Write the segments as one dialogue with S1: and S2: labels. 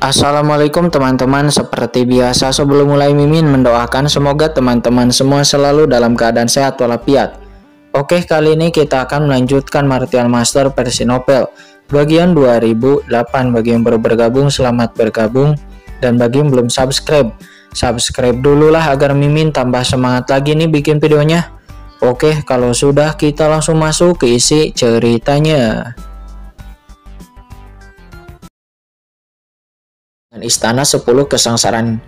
S1: Assalamualaikum teman-teman, seperti biasa sebelum mulai Mimin mendoakan semoga teman-teman semua selalu dalam keadaan sehat walafiat. Oke, kali ini kita akan melanjutkan Martial Master versi novel bagian 2008. Bagi yang baru bergabung, selamat bergabung, dan bagi yang belum subscribe dulu lah agar Mimin tambah semangat lagi nih bikin videonya. Oke, kalau sudah kita langsung masuk ke isi ceritanya. Istana 10 kesengsaraan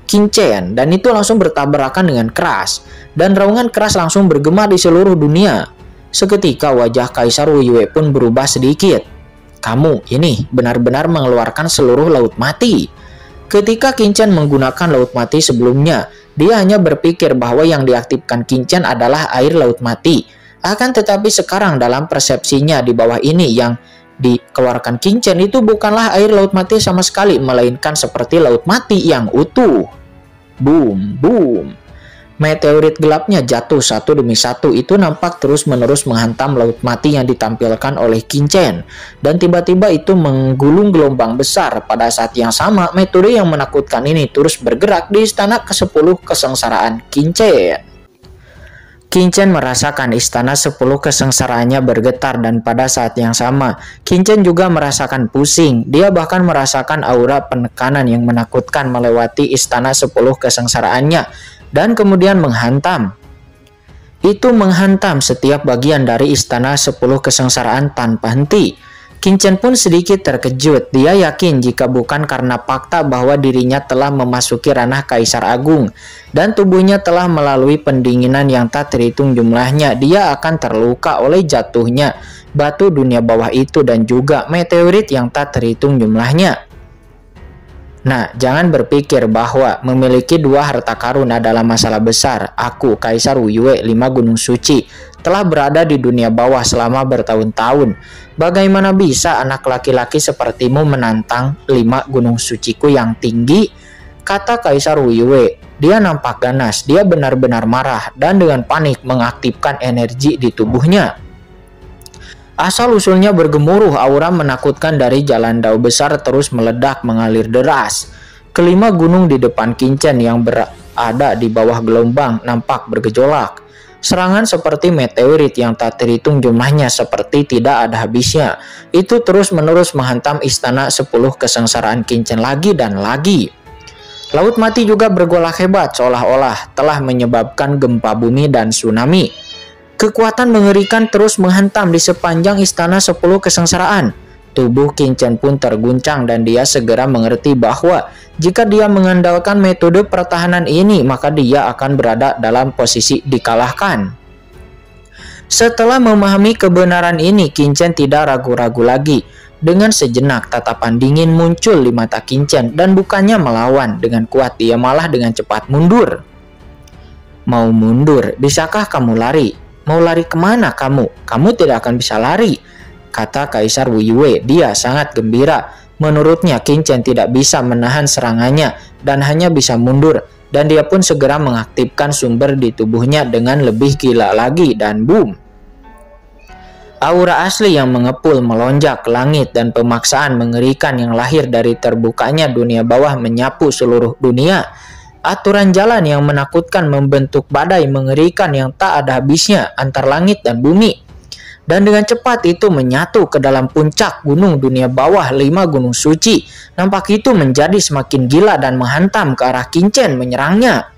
S1: Qinchen, dan itu langsung bertabrakan dengan keras, dan raungan keras langsung bergema di seluruh dunia. Seketika wajah Kaisar Wu Yue pun berubah sedikit. Kamu ini benar-benar mengeluarkan seluruh laut mati. Ketika Qinchen menggunakan laut mati sebelumnya, dia hanya berpikir bahwa yang diaktifkan Qinchen adalah air laut mati. Akan tetapi sekarang dalam persepsinya di bawah ini yang dikeluarkan Qinchen itu bukanlah air laut mati sama sekali, melainkan seperti laut mati yang utuh. Boom, boom. Meteorit gelapnya jatuh satu demi satu, itu nampak terus-menerus menghantam laut mati yang ditampilkan oleh Qinchen, dan tiba-tiba itu menggulung gelombang besar. Pada saat yang sama, metode yang menakutkan ini terus bergerak di istana ke-10 kesengsaraan Qinchen. Qinchen merasakan istana 10 kesengsaraannya bergetar, dan pada saat yang sama Qinchen juga merasakan pusing. Dia bahkan merasakan aura penekanan yang menakutkan melewati istana 10 kesengsaraannya dan kemudian menghantam. Itu menghantam setiap bagian dari istana 10 kesengsaraan tanpa henti. Qinchen pun sedikit terkejut. Dia yakin jika bukan karena fakta bahwa dirinya telah memasuki ranah Kaisar Agung dan tubuhnya telah melalui pendinginan yang tak terhitung jumlahnya, dia akan terluka oleh jatuhnya batu dunia bawah itu dan juga meteorit yang tak terhitung jumlahnya. Nah, jangan berpikir bahwa memiliki 2 harta karun adalah masalah besar. Aku, Kaisar Wu Yue, 5 gunung suci, telah berada di dunia bawah selama bertahun-tahun. Bagaimana bisa anak laki-laki sepertimu menantang 5 gunung suciku yang tinggi? Kata Kaisar Wu Yue. Dia nampak ganas, dia benar-benar marah dan dengan panik mengaktifkan energi di tubuhnya. Asal-usulnya bergemuruh, aura menakutkan dari jalan dao besar terus meledak mengalir deras. Kelima gunung di depan Qinchen yang berada di bawah gelombang nampak bergejolak. Serangan seperti meteorit yang tak terhitung jumlahnya seperti tidak ada habisnya. Itu terus-menerus menghantam istana 10 kesengsaraan Qinchen lagi dan lagi. Laut mati juga bergolak hebat seolah-olah telah menyebabkan gempa bumi dan tsunami. Kekuatan mengerikan terus menghantam di sepanjang istana 10 kesengsaraan. Tubuh Qinchen pun terguncang dan dia segera mengerti bahwa jika dia mengandalkan metode pertahanan ini, maka dia akan berada dalam posisi dikalahkan. Setelah memahami kebenaran ini, Qinchen tidak ragu-ragu lagi. Dengan sejenak tatapan dingin muncul di mata Qinchen dan bukannya melawan dengan kuat, dia malah dengan cepat mundur. Mau mundur? Bisakah kamu lari? Mau lari kemana kamu? Kamu tidak akan bisa lari, kata Kaisar Wu Yue. Dia sangat gembira. Menurutnya Qinchen tidak bisa menahan serangannya dan hanya bisa mundur, dan dia pun segera mengaktifkan sumber di tubuhnya dengan lebih gila lagi, dan boom. Aura asli yang mengepul melonjak ke langit dan pemaksaan mengerikan yang lahir dari terbukanya dunia bawah menyapu seluruh dunia. Aturan jalan yang menakutkan membentuk badai mengerikan yang tak ada habisnya antar langit dan bumi. Dan dengan cepat itu menyatu ke dalam puncak gunung dunia bawah 5 gunung suci. Nampak itu menjadi semakin gila dan menghantam ke arah Qinchen menyerangnya.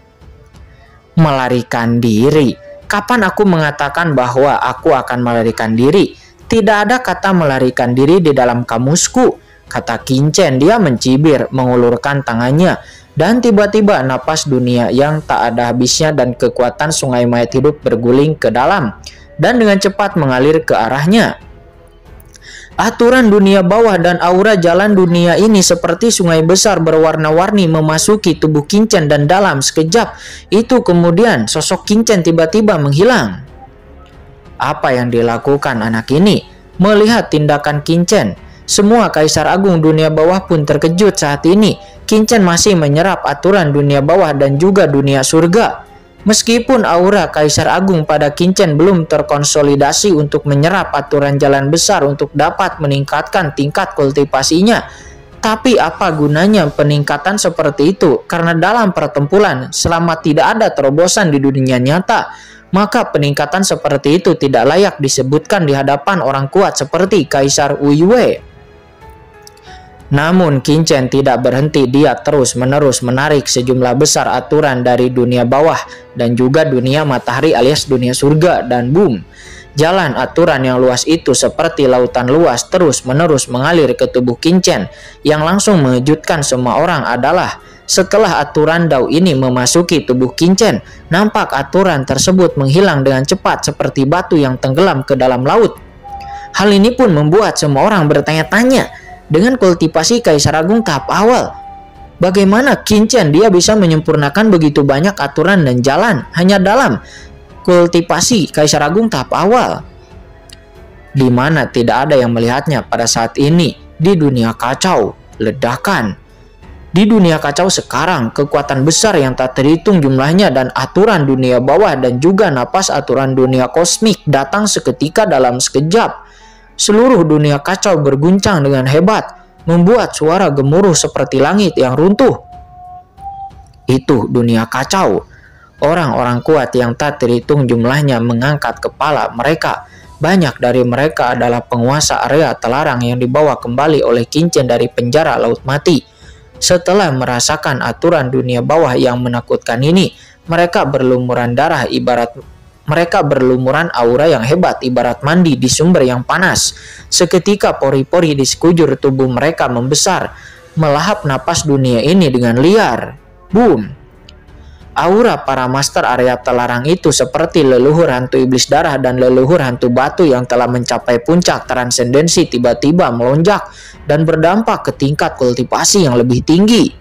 S1: Melarikan diri. Kapan aku mengatakan bahwa aku akan melarikan diri? Tidak ada kata melarikan diri di dalam kamusku, kata Qinchen. Dia mencibir, mengulurkan tangannya. Dan tiba-tiba napas dunia yang tak ada habisnya dan kekuatan sungai mayat hidup berguling ke dalam dan dengan cepat mengalir ke arahnya. Aturan dunia bawah dan aura jalan dunia ini seperti sungai besar berwarna-warni memasuki tubuh Qinchen, dan dalam sekejap itu kemudian sosok Qinchen tiba-tiba menghilang. Apa yang dilakukan anak ini? Melihat tindakan Qinchen, semua Kaisar Agung dunia bawah pun terkejut saat ini. Qinchen masih menyerap aturan dunia bawah dan juga dunia surga. Meskipun aura Kaisar Agung pada Qinchen belum terkonsolidasi untuk menyerap aturan jalan besar untuk dapat meningkatkan tingkat kultivasinya, Tetapi apa gunanya peningkatan seperti itu? Karena dalam pertempuran, selama tidak ada terobosan di dunia nyata, maka peningkatan seperti itu tidak layak disebutkan di hadapan orang kuat seperti Kaisar Wu Yue. Namun Qin Chen tidak berhenti, dia terus-menerus menarik sejumlah besar aturan dari dunia bawah dan juga dunia matahari alias dunia surga, dan boom. Jalan aturan yang luas itu seperti lautan luas terus-menerus mengalir ke tubuh Qin Chen. Yang langsung mengejutkan semua orang adalah setelah aturan Dao ini memasuki tubuh Qin Chen, nampak aturan tersebut menghilang dengan cepat seperti batu yang tenggelam ke dalam laut. Hal ini pun membuat semua orang bertanya-tanya, dengan kultivasi Kaisar Agung tahap awal, bagaimana Qin Chen dia bisa menyempurnakan begitu banyak aturan dan jalan hanya dalam kultivasi Kaisar Agung tahap awal, di mana tidak ada yang melihatnya pada saat ini di dunia kacau ledakan. Di dunia kacau sekarang, kekuatan besar yang tak terhitung jumlahnya dan aturan dunia bawah dan juga napas aturan dunia kosmik datang seketika dalam sekejap. Seluruh dunia kacau berguncang dengan hebat, membuat suara gemuruh seperti langit yang runtuh. Itu dunia kacau. Orang-orang kuat yang tak terhitung jumlahnya mengangkat kepala mereka. Banyak dari mereka adalah penguasa area terlarang yang dibawa kembali oleh Qin Chen dari penjara Laut Mati. Setelah merasakan aturan dunia bawah yang menakutkan ini, mereka berlumuran darah mereka berlumuran aura yang hebat ibarat mandi di sumber yang panas. Seketika pori-pori di sekujur tubuh mereka membesar, melahap napas dunia ini dengan liar. Boom! Aura para master area terlarang itu seperti leluhur hantu iblis darah dan leluhur hantu batu yang telah mencapai puncak transendensi tiba-tiba melonjak dan berdampak ke tingkat kultivasi yang lebih tinggi.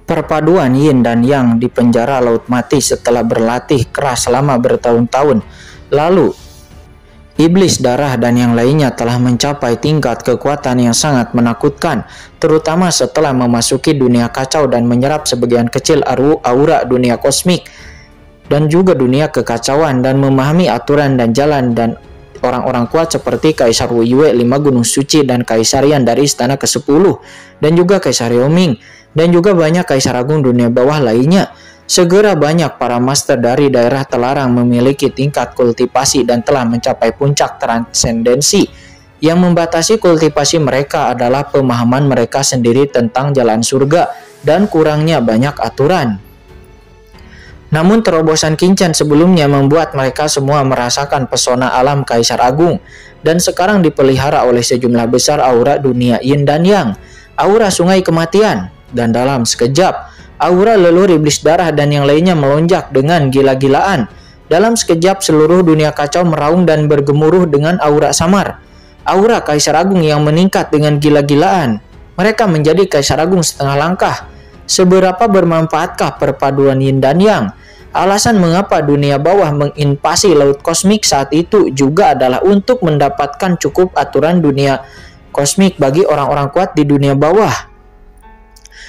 S1: Perpaduan Yin dan Yang di penjara Laut Mati setelah berlatih keras selama bertahun-tahun lalu, iblis darah dan yang lainnya telah mencapai tingkat kekuatan yang sangat menakutkan, terutama setelah memasuki dunia kacau dan menyerap sebagian kecil aura dunia kosmik dan juga dunia kekacauan, dan memahami aturan dan jalan dan orang-orang kuat seperti Kaisar Wu Yue 5 Gunung Suci dan Kaisar Yan dari Istana ke-10 dan juga Kaisar Yoming dan juga banyak Kaisar Agung dunia bawah lainnya. Segera banyak para master dari daerah terlarang memiliki tingkat kultivasi dan telah mencapai puncak transendensi. Yang membatasi kultivasi mereka adalah pemahaman mereka sendiri tentang jalan surga dan kurangnya banyak aturan. Namun terobosan Qin Chen sebelumnya membuat mereka semua merasakan pesona alam Kaisar Agung, dan sekarang dipelihara oleh sejumlah besar aura dunia Yin dan Yang, aura sungai kematian, dan dalam sekejap aura leluhur iblis darah dan yang lainnya melonjak dengan gila-gilaan. Dalam sekejap seluruh dunia kacau meraung dan bergemuruh dengan aura samar. Aura Kaisar Agung yang meningkat dengan gila-gilaan. Mereka menjadi Kaisar Agung setengah langkah. Seberapa bermanfaatkah perpaduan Yin dan Yang? Alasan mengapa dunia bawah menginvasi laut kosmik saat itu juga adalah untuk mendapatkan cukup aturan dunia kosmik bagi orang-orang kuat di dunia bawah.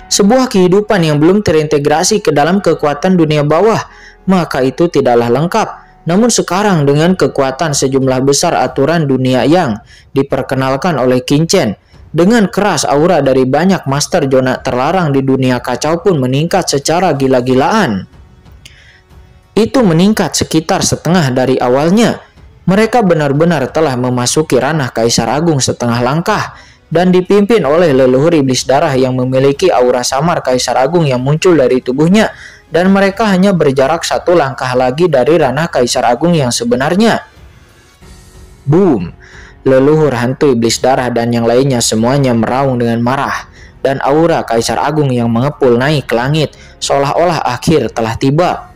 S1: Sebuah kehidupan yang belum terintegrasi ke dalam kekuatan dunia bawah, maka itu tidaklah lengkap. Namun sekarang dengan kekuatan sejumlah besar aturan dunia yang diperkenalkan oleh Qin Chen, dengan keras aura dari banyak master zona terlarang di dunia kacau pun meningkat secara gila-gilaan. Itu meningkat sekitar setengah dari awalnya. Mereka benar-benar telah memasuki ranah Kaisar Agung setengah langkah, dan dipimpin oleh leluhur iblis darah yang memiliki aura samar Kaisar Agung yang muncul dari tubuhnya, dan mereka hanya berjarak satu langkah lagi dari ranah Kaisar Agung yang sebenarnya. Boom! Leluhur hantu iblis darah dan yang lainnya semuanya meraung dengan marah, dan aura Kaisar Agung yang mengepul naik ke langit seolah-olah akhir telah tiba.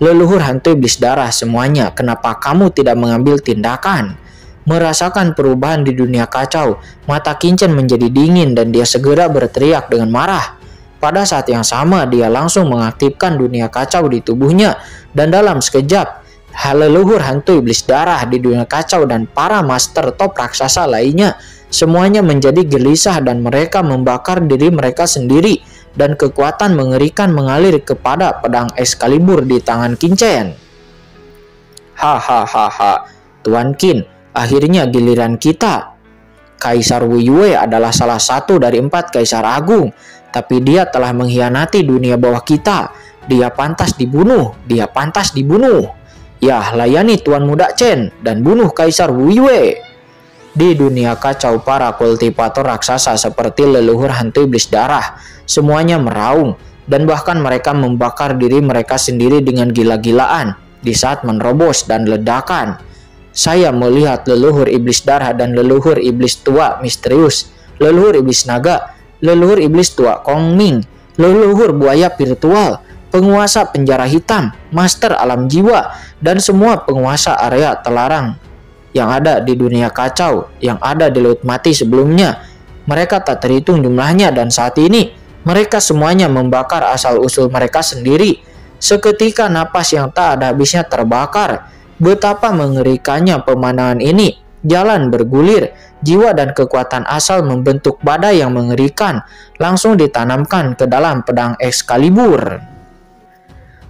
S1: Leluhur hantu iblis darah semuanya, kenapa kamu tidak mengambil tindakan? Merasakan perubahan di dunia kacau, mata Qin Chen menjadi dingin dan dia segera berteriak dengan marah. Pada saat yang sama dia langsung mengaktifkan dunia kacau di tubuhnya, dan dalam sekejap leluhur hantu iblis darah di dunia kacau dan para master top raksasa lainnya semuanya menjadi gelisah dan mereka membakar diri mereka sendiri, dan kekuatan mengerikan mengalir kepada pedang Excalibur di tangan Qin Chen. Hahaha, Tuan Qin, akhirnya giliran kita. Kaisar Wu Yue adalah salah satu dari 4 kaisar agung, tapi dia telah mengkhianati dunia bawah kita. Dia pantas dibunuh, dia pantas dibunuh. Ya, layani Tuan Muda Chen dan bunuh Kaisar Wu Yue. Di dunia kacau, para kultivator raksasa seperti leluhur hantu iblis darah semuanya meraung, dan bahkan mereka membakar diri mereka sendiri dengan gila-gilaan di saat menerobos dan ledakan. Saya melihat leluhur iblis darah dan leluhur iblis tua misterius, leluhur iblis naga, leluhur iblis tua Kong Ming, leluhur buaya virtual, penguasa penjara hitam, master alam jiwa, dan semua penguasa area terlarang yang ada di dunia kacau, yang ada di Laut Mati sebelumnya. Mereka tak terhitung jumlahnya, dan saat ini mereka semuanya membakar asal-usul mereka sendiri. Seketika napas yang tak ada habisnya terbakar. Betapa mengerikannya pemandangan ini. Jalan bergulir, jiwa dan kekuatan asal membentuk badai yang mengerikan, langsung ditanamkan ke dalam pedang Excalibur.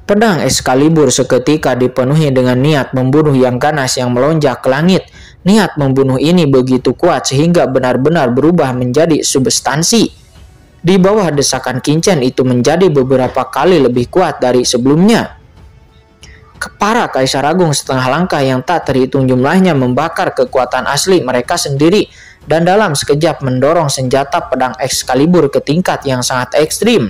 S1: Pedang Excalibur seketika dipenuhi dengan niat membunuh yang ganas yang melonjak ke langit. Niat membunuh ini begitu kuat sehingga benar-benar berubah menjadi substansi. Di bawah desakan Qin Chen itu menjadi beberapa kali lebih kuat dari sebelumnya. Para kaisar agung setengah langkah yang tak terhitung jumlahnya membakar kekuatan asli mereka sendiri, dan dalam sekejap mendorong senjata pedang Excalibur ke tingkat yang sangat ekstrim.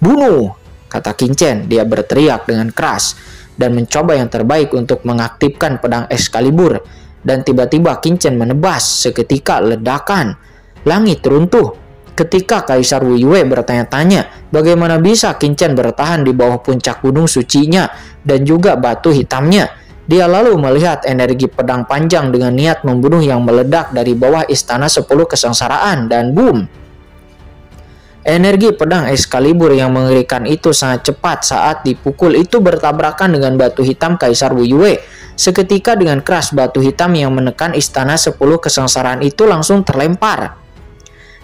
S1: "Bunuh!" kata Qin Chen. Dia berteriak dengan keras dan mencoba yang terbaik untuk mengaktifkan pedang Excalibur. Dan tiba-tiba Qin Chen menebas. Seketika ledakan, langit runtuh. Ketika Kaisar Wu Yue bertanya-tanya bagaimana bisa Qin Chen bertahan di bawah puncak gunung sucinya dan juga batu hitamnya, dia lalu melihat energi pedang panjang dengan niat membunuh yang meledak dari bawah istana 10 kesengsaraan, dan boom! Energi pedang Excalibur yang mengerikan itu sangat cepat saat dipukul itu bertabrakan dengan batu hitam Kaisar Wu Yue. Seketika dengan keras batu hitam yang menekan istana 10 kesengsaraan itu langsung terlempar.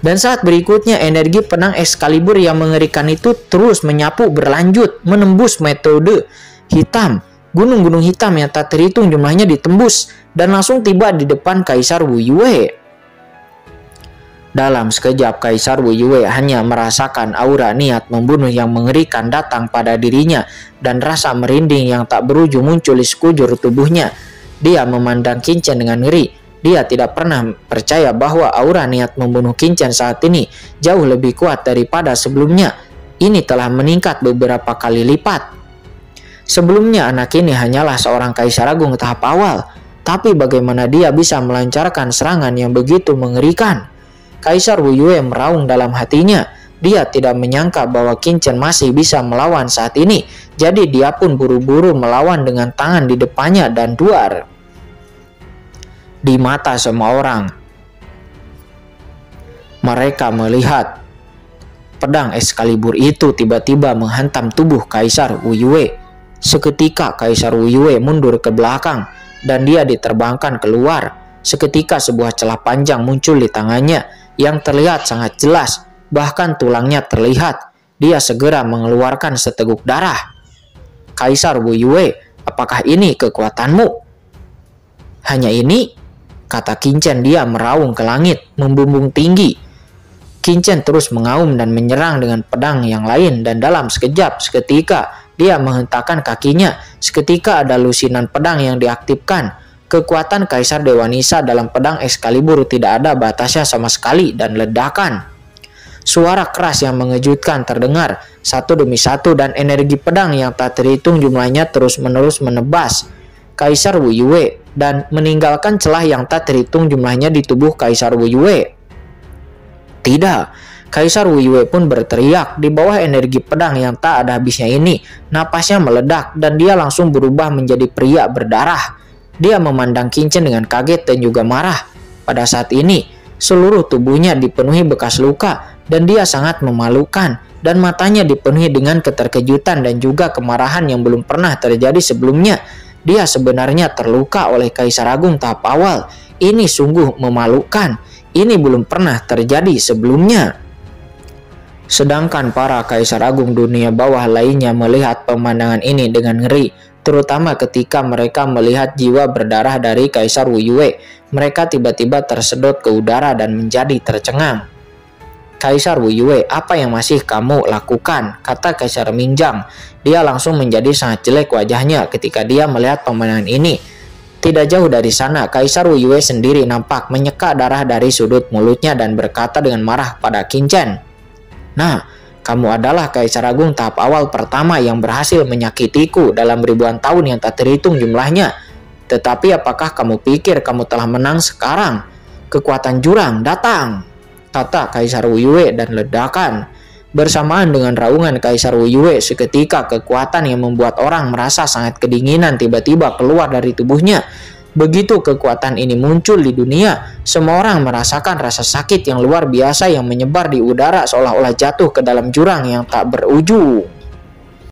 S1: Dan saat berikutnya energi pedang Excalibur yang mengerikan itu terus menyapu berlanjut, menembus metode hitam. Gunung-gunung hitam yang tak terhitung jumlahnya ditembus dan langsung tiba di depan Kaisar Wu Yue. Dalam sekejap Kaisar Wu Yue hanya merasakan aura niat membunuh yang mengerikan datang pada dirinya, dan rasa merinding yang tak berujung muncul di sekujur tubuhnya. Dia memandang Qin Chen dengan ngeri. Dia tidak pernah percaya bahwa aura niat membunuh Qin Chen saat ini jauh lebih kuat daripada sebelumnya. Ini telah meningkat beberapa kali lipat. Sebelumnya anak ini hanyalah seorang kaisar agung tahap awal, tapi bagaimana dia bisa melancarkan serangan yang begitu mengerikan? Kaisar Wu Yue meraung dalam hatinya. Dia tidak menyangka bahwa Qin Chen masih bisa melawan saat ini, jadi dia pun buru-buru melawan dengan tangan di depannya dan duar. Di mata semua orang, mereka melihat pedang Excalibur itu tiba-tiba menghantam tubuh Kaisar Wu Yue. Seketika Kaisar Wu Yue mundur ke belakang dan dia diterbangkan keluar. Seketika sebuah celah panjang muncul di tangannya yang terlihat sangat jelas, bahkan tulangnya terlihat. Dia segera mengeluarkan seteguk darah. "Kaisar Wu Yue, apakah ini kekuatanmu?" "Hanya ini," kata Qin Chen. Dia meraung ke langit, membumbung tinggi. Qin Chen terus mengaum dan menyerang dengan pedang yang lain, dan dalam sekejap, seketika dia menghentakkan kakinya. Seketika ada lusinan pedang yang diaktifkan. Kekuatan Kaisar Dewa Nisa dalam pedang Excalibur tidak ada batasnya sama sekali, dan ledakan. Suara keras yang mengejutkan terdengar satu demi satu, dan energi pedang yang tak terhitung jumlahnya terus-menerus menebas Kaisar Wu Yue dan meninggalkan celah yang tak terhitung jumlahnya di tubuh Kaisar Wu Yue. Tidak, Kaisar Wu Yue pun berteriak. Di bawah energi pedang yang tak ada habisnya ini, napasnya meledak dan dia langsung berubah menjadi pria berdarah. Dia memandang Qin Chen dengan kaget dan juga marah. Pada saat ini, seluruh tubuhnya dipenuhi bekas luka dan dia sangat memalukan, dan matanya dipenuhi dengan keterkejutan dan juga kemarahan yang belum pernah terjadi sebelumnya. Dia sebenarnya terluka oleh Kaisar Agung tahap awal. Ini sungguh memalukan. Ini belum pernah terjadi sebelumnya. Sedangkan para Kaisar Agung dunia bawah lainnya melihat pemandangan ini dengan ngeri. terutama ketika mereka melihat jiwa berdarah dari Kaisar Wu Yue. Mereka tiba-tiba tersedot ke udara dan menjadi tercengang. "Kaisar Wu Yue, apa yang masih kamu lakukan?" kata Kaisar Mingjang. Dia langsung menjadi sangat jelek wajahnya ketika dia melihat pemandangan ini. Tidak jauh dari sana, Kaisar Wu Yue sendiri nampak menyeka darah dari sudut mulutnya dan berkata dengan marah pada Qin Chen, "Nah, kamu adalah Kaisar Agung tahap awal pertama yang berhasil menyakitiku dalam ribuan tahun yang tak terhitung jumlahnya. Tetapi apakah kamu pikir kamu telah menang sekarang? Kekuatan jurang datang," kata Kaisar Wu Yue, dan ledakan. Bersamaan dengan raungan Kaisar Wu Yue, seketika kekuatan yang membuat orang merasa sangat kedinginan tiba-tiba keluar dari tubuhnya. Begitu kekuatan ini muncul di dunia, semua orang merasakan rasa sakit yang luar biasa yang menyebar di udara seolah-olah jatuh ke dalam jurang yang tak berujung.